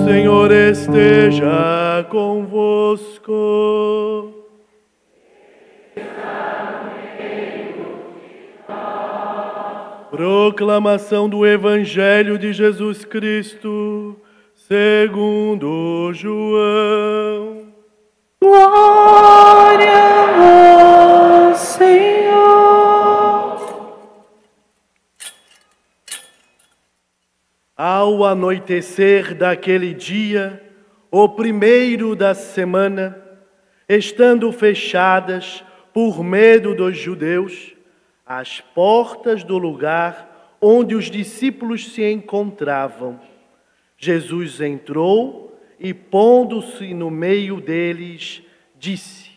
Senhor esteja convosco. Proclamação do Evangelho de Jesus Cristo, segundo João. Glória a vós, Senhor. Ao anoitecer daquele dia, o primeiro da semana, estando fechadas, por medo dos judeus, as portas do lugar onde os discípulos se encontravam, Jesus entrou e, pondo-se no meio deles, disse: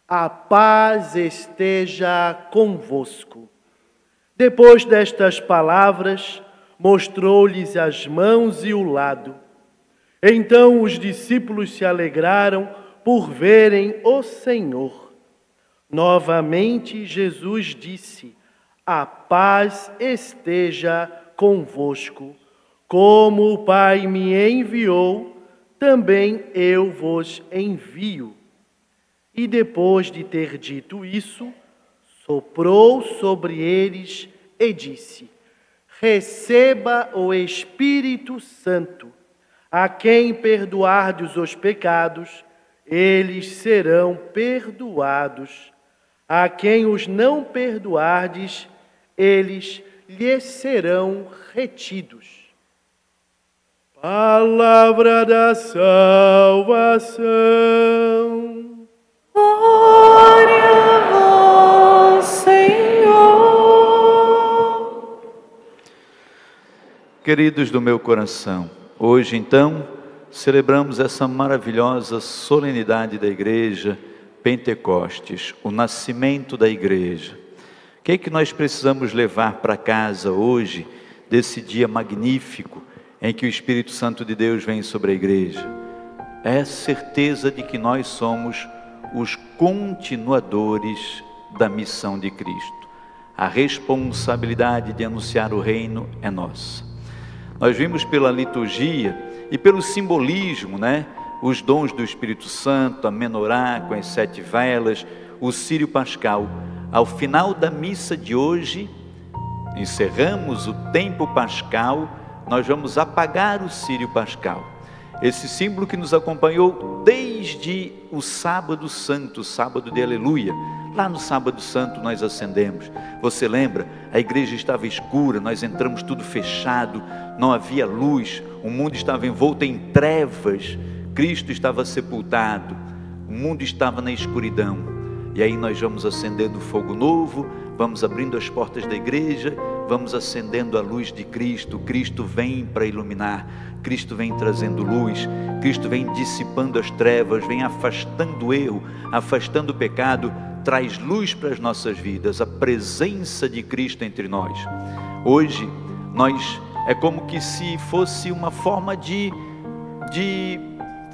a paz esteja convosco. Depois destas palavras, mostrou-lhes as mãos e o lado. Então os discípulos se alegraram por verem o Senhor. Novamente Jesus disse: a paz esteja convosco. Como o Pai me enviou, também eu vos envio. E depois de ter dito isso, soprou sobre eles e disse: receba o Espírito Santo. A quem perdoardes os pecados, eles serão perdoados. A quem os não perdoardes, eles lhes serão retidos. Palavra da salvação. Glória a vós, Senhor. Queridos do meu coração, hoje então celebramos essa maravilhosa solenidade da Igreja, Pentecostes, o nascimento da Igreja. O que é que nós precisamos levar para casa hoje, desse dia magnífico, em que o Espírito Santo de Deus vem sobre a Igreja? É a certeza de que nós somos os continuadores da missão de Cristo. A responsabilidade de anunciar o reino é nossa. Nós vimos pela liturgia e pelo simbolismo, os dons do Espírito Santo, a menorá com as 7 velas, o círio pascal. Ao final da missa de hoje, encerramos o tempo pascal, nós vamos apagar o círio pascal. Esse símbolo que nos acompanhou desde o sábado santo, sábado de aleluia. Lá no sábado santo nós acendemos. Você lembra? A igreja estava escura, nós entramos tudo fechado, não havia luz, o mundo estava envolto em trevas, Cristo estava sepultado, o mundo estava na escuridão. E aí nós vamos acendendo fogo novo, vamos abrindo as portas da igreja, vamos acendendo a luz de Cristo. Cristo vem para iluminar, Cristo vem trazendo luz, Cristo vem dissipando as trevas, vem afastando o erro, afastando o pecado, traz luz para as nossas vidas, a presença de Cristo entre nós. Hoje, é como que se fosse uma forma de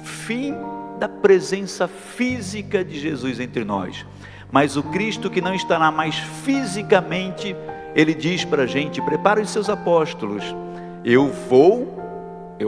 fim da presença física de Jesus entre nós. Mas o Cristo que não estará mais fisicamente, Ele diz para a gente: prepare os seus apóstolos, eu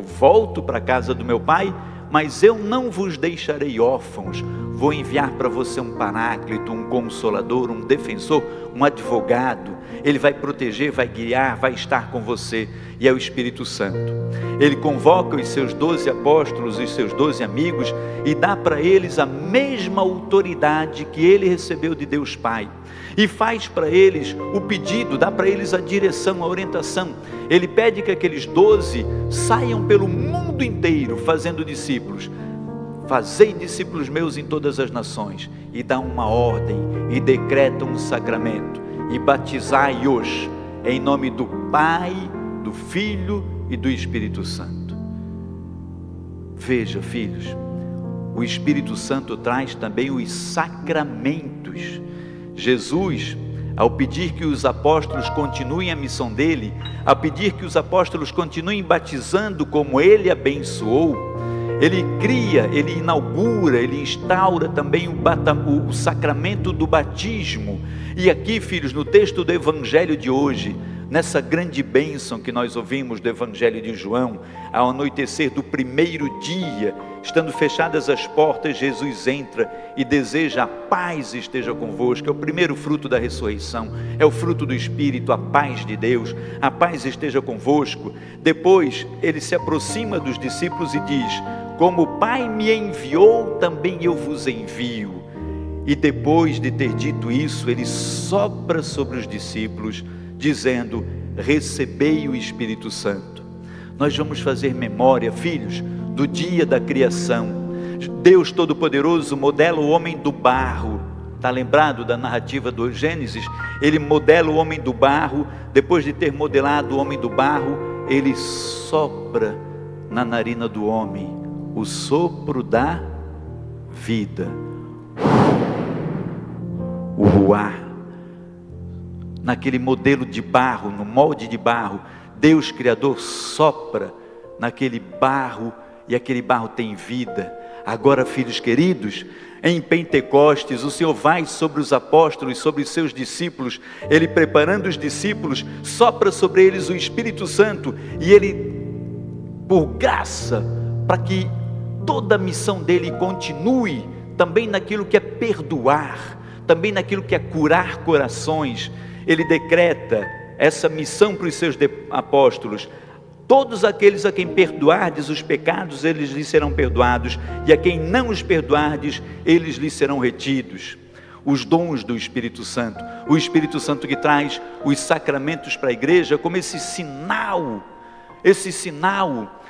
volto para a casa do meu Pai, mas eu não vos deixarei órfãos, vou enviar para você um paráclito, um consolador, um defensor, um advogado. Ele vai proteger, vai guiar, vai estar com você, e é o Espírito Santo. Ele convoca os seus 12 apóstolos, os seus 12 amigos, e dá para eles a mesma autoridade que ele recebeu de Deus Pai, e faz para eles o pedido, dá para eles a direção, a orientação. Ele pede que aqueles 12 saiam pelo mundo inteiro fazendo discípulos. Fazei discípulos meus em todas as nações, e dá uma ordem, e decreta um sacramento, e batizai-os em nome do Pai, do Filho e do Espírito Santo. Veja, filhos, o Espírito Santo traz também os sacramentos. Jesus, ao pedir que os apóstolos continuem a missão dele, ao pedir que os apóstolos continuem batizando como ele abençoou, ele cria, ele inaugura, ele instaura também o sacramento do batismo. E aqui, filhos, no texto do Evangelho de hoje, nessa grande bênção que nós ouvimos do Evangelho de João, ao anoitecer do primeiro dia, estando fechadas as portas, Jesus entra e deseja: a paz esteja convosco. É o primeiro fruto da ressurreição, é o fruto do Espírito, a paz de Deus, a paz esteja convosco. Depois ele se aproxima dos discípulos e diz: como o Pai me enviou, também eu vos envio. E depois de ter dito isso, ele sopra sobre os discípulos, dizendo: recebei o Espírito Santo. Nós vamos fazer memória, filhos, do dia da criação. Deus Todo-Poderoso modela o homem do barro. Está lembrado da narrativa do Gênesis? Ele modela o homem do barro. Depois de ter modelado o homem do barro, ele sopra na narina do homem o sopro da vida, o ruar. Naquele modelo de barro, no molde de barro, Deus Criador sopra naquele barro e aquele barro tem vida. Agora, filhos queridos, em Pentecostes, o Senhor vai sobre os apóstolos, sobre os seus discípulos. Ele, preparando os discípulos, sopra sobre eles o Espírito Santo, e ele, por graça, para que toda a missão dele continue, também naquilo que é perdoar, também naquilo que é curar corações, ele decreta essa missão para os seus apóstolos: todos aqueles a quem perdoardes os pecados, eles lhes serão perdoados, e a quem não os perdoardes, eles lhes serão retidos. Os dons do Espírito Santo, o Espírito Santo que traz os sacramentos para a igreja como esse sinal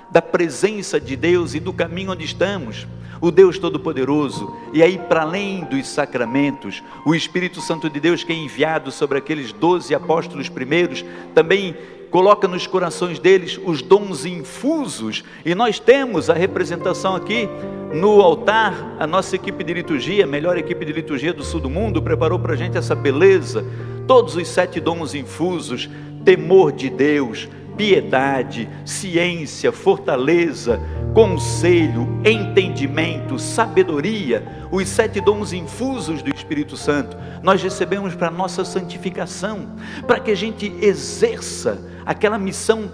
da presença de Deus e do caminho onde estamos. O Deus Todo-Poderoso, e aí para além dos sacramentos, o Espírito Santo de Deus, que é enviado sobre aqueles 12 apóstolos primeiros, também coloca nos corações deles os dons infusos, e nós temos a representação aqui no altar. A nossa equipe de liturgia, a melhor equipe de liturgia do sul do mundo, preparou para a gente essa beleza, todos os 7 dons infusos: temor de Deus, piedade, ciência, fortaleza, conselho, entendimento, sabedoria. Os 7 dons infusos do Espírito Santo nós recebemos para a nossa santificação, para que a gente exerça aquela missão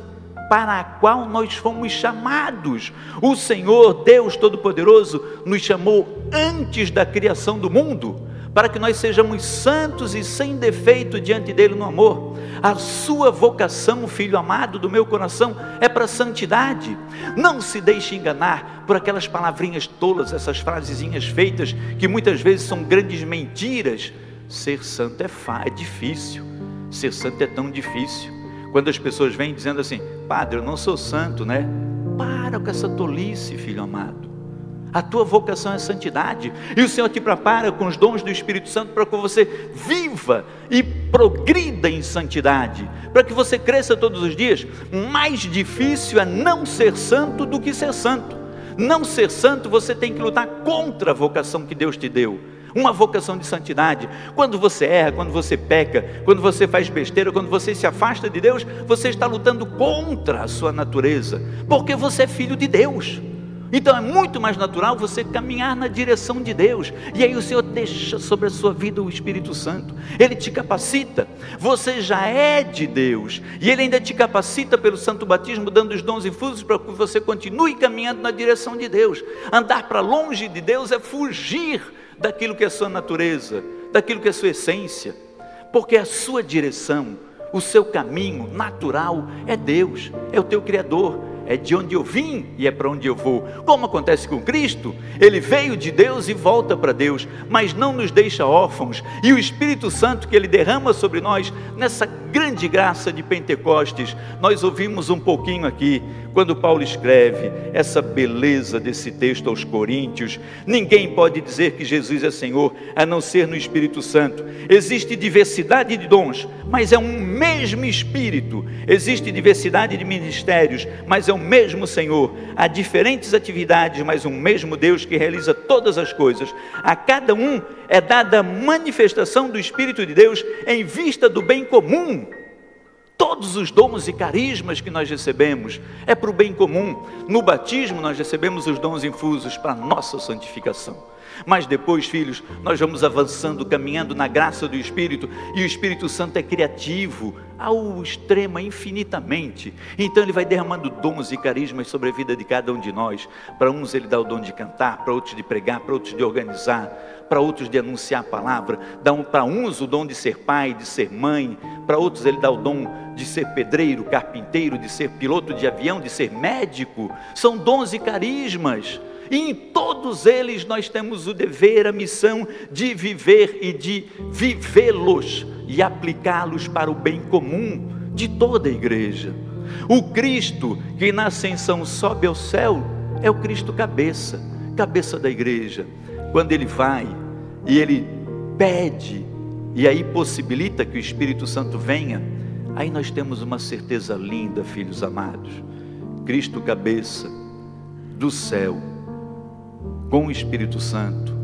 para a qual nós fomos chamados. O Senhor Deus Todo-Poderoso nos chamou antes da criação do mundo, para que nós sejamos santos e sem defeito diante dele no amor. A sua vocação, filho amado do meu coração, é para a santidade. Não se deixe enganar por aquelas palavrinhas tolas, essas frasezinhas feitas, que muitas vezes são grandes mentiras. Ser santo é difícil, ser santo é tão difícil. Quando as pessoas vêm dizendo assim: padre, eu não sou santo, né? Para com essa tolice, filho amado. A tua vocação é santidade, e o Senhor te prepara com os dons do Espírito Santo para que você viva e progrida em santidade, para que você cresça todos os dias. Mais difícil é não ser santo do que ser santo. Não ser santo, você tem que lutar contra a vocação que Deus te deu, uma vocação de santidade. Quando você erra, quando você peca, quando você faz besteira, quando você se afasta de Deus, você está lutando contra a sua natureza, porque você é filho de Deus. Então é muito mais natural você caminhar na direção de Deus, e aí o Senhor deixa sobre a sua vida o Espírito Santo, Ele te capacita. Você já é de Deus, e Ele ainda te capacita pelo santo batismo, dando os dons infusos para que você continue caminhando na direção de Deus. Andar para longe de Deus é fugir daquilo que é sua natureza, daquilo que é sua essência, porque a sua direção, o seu caminho natural é Deus, é o teu Criador. É de onde eu vim e é para onde eu vou. Como acontece com Cristo, Ele veio de Deus e volta para Deus, mas não nos deixa órfãos. E o Espírito Santo que Ele derrama sobre nós, nessa grande graça de Pentecostes, nós ouvimos um pouquinho aqui, quando Paulo escreve essa beleza desse texto aos Coríntios: ninguém pode dizer que Jesus é Senhor, a não ser no Espírito Santo. Existe diversidade de dons, mas é um mesmo Espírito. Existe diversidade de ministérios, mas é o mesmo Senhor. Há diferentes atividades, mas um mesmo Deus que realiza todas as coisas. A cada um é dada a manifestação do Espírito de Deus em vista do bem comum. Todos todos os dons e carismas que nós recebemos é para o bem comum. No batismo nós recebemos os dons infusos para a nossa santificação. Mas depois, filhos, nós vamos avançando, caminhando na graça do Espírito, e o Espírito Santo é criativo ao extremo, infinitamente. Então ele vai derramando dons e carismas sobre a vida de cada um de nós. Para uns ele dá o dom de cantar, para outros de pregar, para outros de organizar, para outros de anunciar a palavra. Para uns o dom de ser pai, de ser mãe, para outros ele dá o dom de ser pedreiro, carpinteiro, de ser piloto de avião, de ser médico. São dons e carismas. E em todos eles nós temos o dever, a missão de viver e de vivê-los e aplicá-los para o bem comum de toda a igreja. O Cristo que na ascensão sobe ao céu é o Cristo cabeça da igreja. Quando ele vai e ele pede e aí possibilita que o Espírito Santo venha, aí nós temos uma certeza linda, filhos amados. Cristo cabeça do céu, com o Espírito Santo,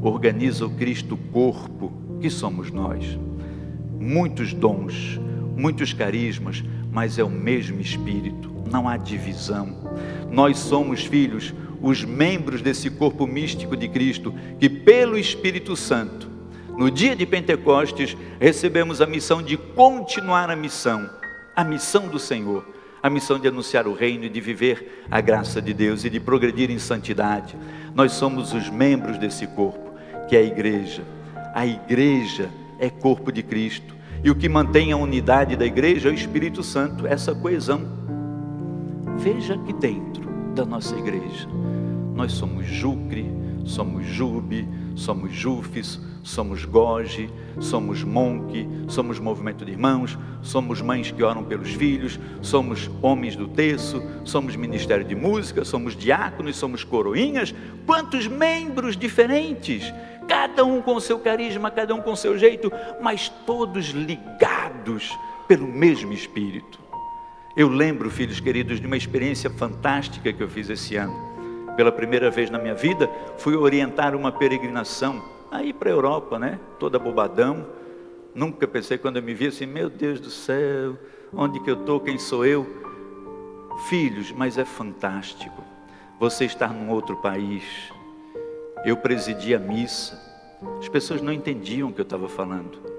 organiza o Cristo corpo, que somos nós. Muitos dons, muitos carismas, mas é o mesmo Espírito, não há divisão. Nós somos, filhos, os membros desse corpo místico de Cristo, que pelo Espírito Santo, no dia de Pentecostes, recebemos a missão de continuar a missão do Senhor. A missão de anunciar o reino e de viver a graça de Deus e de progredir em santidade. Nós somos os membros desse corpo, que é a igreja. A igreja é corpo de Cristo. E o que mantém a unidade da igreja é o Espírito Santo, essa coesão. Veja aqui dentro da nossa igreja. Nós somos Jucre, somos Jube, somos Jufes, somos Goge, somos Monque, somos Movimento de Irmãos, somos mães que oram pelos filhos, somos homens do terço, somos Ministério de Música, somos diáconos, somos coroinhas. Quantos membros diferentes, cada um com o seu carisma, cada um com o seu jeito, mas todos ligados pelo mesmo Espírito. Eu lembro, filhos queridos, de uma experiência fantástica que eu fiz esse ano. Pela primeira vez na minha vida, fui orientar uma peregrinação, aí para a Europa, né? Toda bobadão. Nunca pensei, quando eu me vi assim, meu Deus do céu, onde que eu estou, quem sou eu? Filhos, mas é fantástico você estar num outro país. Eu presidi a missa, as pessoas não entendiam o que eu estava falando,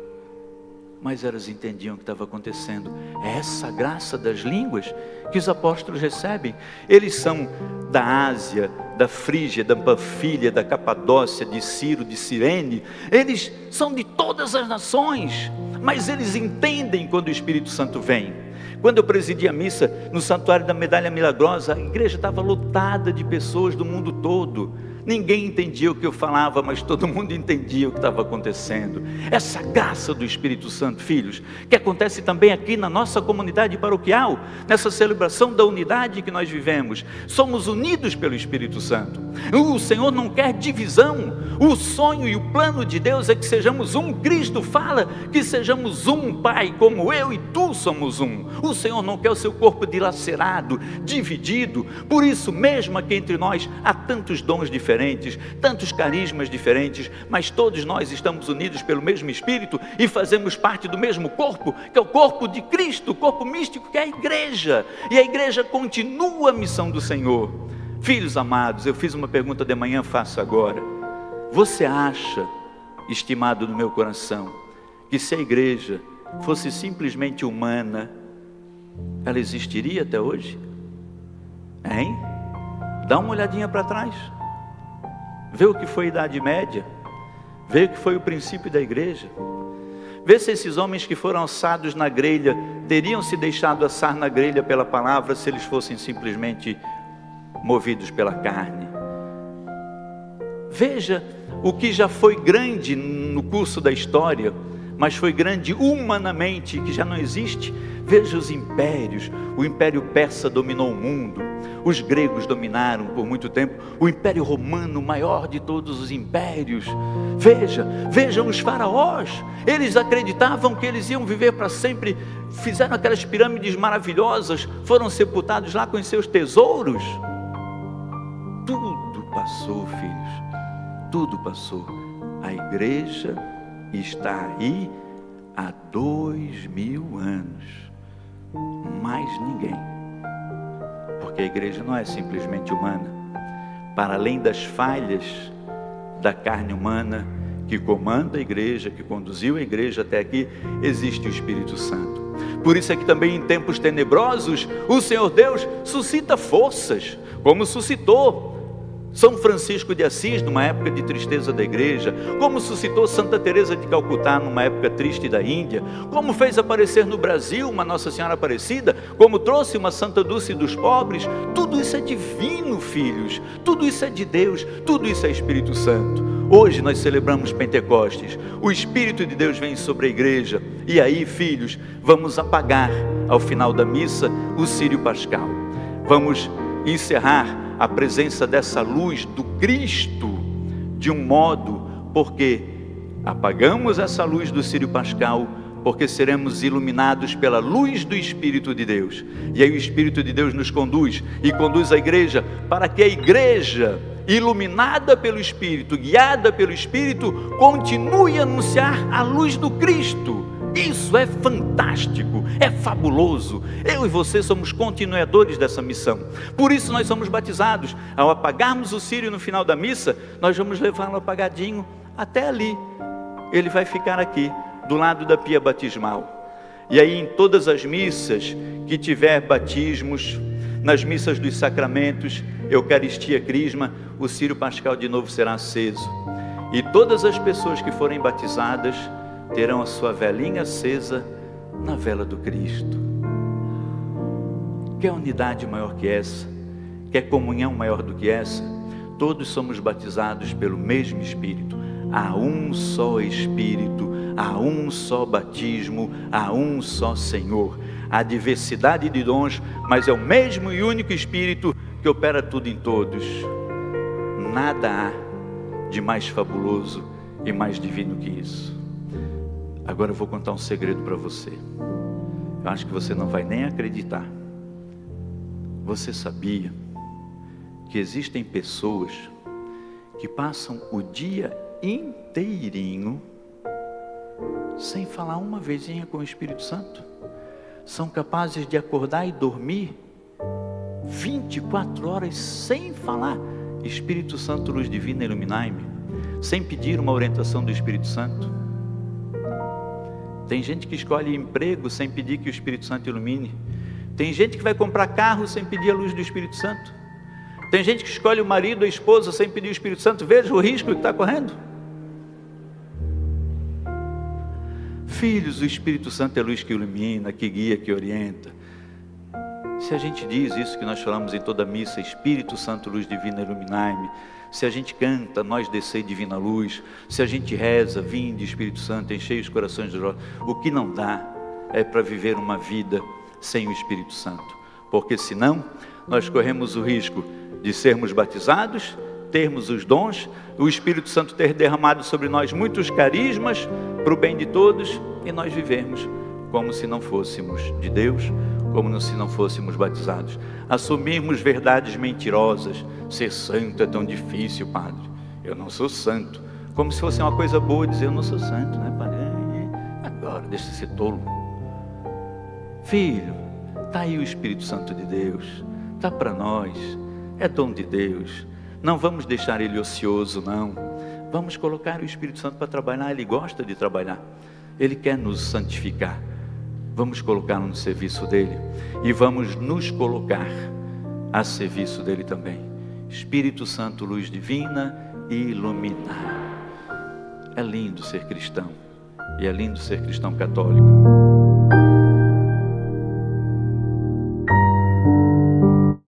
mas elas entendiam o que estava acontecendo. É essa graça das línguas que os apóstolos recebem. Eles são da Ásia, da Frígia, da Panfilha, da Capadócia, de Ciro, de Cirene. Eles são de todas as nações, mas eles entendem quando o Espírito Santo vem. Quando eu presidi a missa no Santuário da Medalha Milagrosa, a igreja estava lotada de pessoas do mundo todo. Ninguém entendia o que eu falava, mas todo mundo entendia o que estava acontecendo. Essa graça do Espírito Santo, filhos, que acontece também aqui na nossa comunidade paroquial, nessa celebração da unidade que nós vivemos. Somos unidos pelo Espírito Santo. O Senhor não quer divisão. O sonho e o plano de Deus é que sejamos um. Cristo fala que sejamos um, Pai, como eu e tu somos um. O Senhor não quer o seu corpo dilacerado, dividido. Por isso mesmo aqui entre nós há tantos dons diferentes, tantos carismas diferentes, mas todos nós estamos unidos pelo mesmo Espírito e fazemos parte do mesmo corpo, que é o corpo de Cristo, o corpo místico, que é a igreja. E a igreja continua a missão do Senhor. Filhos amados, eu fiz uma pergunta de manhã, faço agora. Você acha, estimado no meu coração, que se a igreja fosse simplesmente humana, ela existiria até hoje? Hein? Dá uma olhadinha para trás. Vê o que foi a Idade Média. Vê o que foi o princípio da igreja. Vê se esses homens que foram assados na grelha teriam se deixado assar na grelha pela palavra se eles fossem simplesmente movidos pela carne. Veja o que já foi grande no curso da história, mas foi grande humanamente, que já não existe. Veja os impérios. O Império Persa dominou o mundo, os gregos dominaram por muito tempo, o Império Romano, o maior de todos os impérios. Vejam os faraós, eles acreditavam que eles iam viver para sempre, fizeram aquelas pirâmides maravilhosas, foram sepultados lá com os seus tesouros. Tudo passou, filhos, tudo passou. A igreja está aí há 2000 anos. mais ninguém. Porque a igreja não é simplesmente humana. Para além das falhas da carne humana que comanda a igreja, que conduziu a igreja até aqui, existe o Espírito Santo. Por isso é que também em tempos tenebrosos, o Senhor Deus suscita forças, como suscitou São Francisco de Assis numa época de tristeza da igreja, como suscitou Santa Teresa de Calcutá numa época triste da Índia, como fez aparecer no Brasil uma Nossa Senhora Aparecida, como trouxe uma Santa Dulce dos pobres. Tudo isso é divino, filhos, tudo isso é de Deus, tudo isso é Espírito Santo. Hoje nós celebramos Pentecostes, o Espírito de Deus vem sobre a igreja, e aí, filhos, vamos apagar ao final da missa o círio pascal, vamos encerrar a presença dessa luz do Cristo de um modo, porque apagamos essa luz do círio pascal, porque seremos iluminados pela luz do Espírito de Deus, e aí o Espírito de Deus nos conduz, e conduz a igreja, para que a igreja, iluminada pelo Espírito, guiada pelo Espírito, continue a anunciar a luz do Cristo. Isso é fantástico, é fabuloso. Eu e você somos continuadores dessa missão. Por isso nós somos batizados. Ao apagarmos o círio no final da missa, nós vamos levá-lo apagadinho até ali. Ele vai ficar aqui, do lado da pia batismal. E aí em todas as missas que tiver batismos, nas missas dos sacramentos, Eucaristia, Crisma, o círio pascal de novo será aceso. E todas as pessoas que forem batizadas terão a sua velinha acesa na vela do Cristo. Quer unidade maior que essa? Quer comunhão maior do que essa? Todos somos batizados pelo mesmo Espírito. Há um só Espírito, há um só batismo, há um só Senhor. Há diversidade de dons, mas é o mesmo e único Espírito que opera tudo em todos. Nada há de mais fabuloso e mais divino que isso. Agora eu vou contar um segredo para você. Eu acho que você não vai nem acreditar. Você sabia que existem pessoas que passam o dia inteirinho sem falar uma vezinha com o Espírito Santo? São capazes de acordar e dormir 24 horas sem falar: Espírito Santo, luz divina, iluminai-me, sem pedir uma orientação do Espírito Santo. Tem gente que escolhe emprego sem pedir que o Espírito Santo ilumine. Tem gente que vai comprar carro sem pedir a luz do Espírito Santo. Tem gente que escolhe o marido ou a esposa sem pedir o Espírito Santo. Veja o risco que está correndo. Filhos, o Espírito Santo é luz que ilumina, que guia, que orienta. Se a gente diz isso que nós falamos em toda a missa, Espírito Santo, luz divina, iluminai-me. Se a gente canta, nós descei divina luz. Se a gente reza, vinde Espírito Santo, enchei os corações de luz. O que não dá é para viver uma vida sem o Espírito Santo. Porque senão, nós corremos o risco de sermos batizados, termos os dons, o Espírito Santo ter derramado sobre nós muitos carismas para o bem de todos, e nós vivermos como se não fôssemos de Deus, como se não fôssemos batizados. Assumirmos verdades mentirosas. Ser santo é tão difícil, padre. Eu não sou santo. Como se fosse uma coisa boa dizer: eu não sou santo, né, padre? Agora, deixa de ser tolo. Filho, está aí o Espírito Santo de Deus, está para nós, é dom de Deus. Não vamos deixar ele ocioso, não. Vamos colocar o Espírito Santo para trabalhar. Ele gosta de trabalhar, ele quer nos santificar. Vamos colocá-lo no serviço dele, e vamos nos colocar a serviço dele também. Espírito Santo, luz divina, iluminar. É lindo ser cristão, e é lindo ser cristão católico.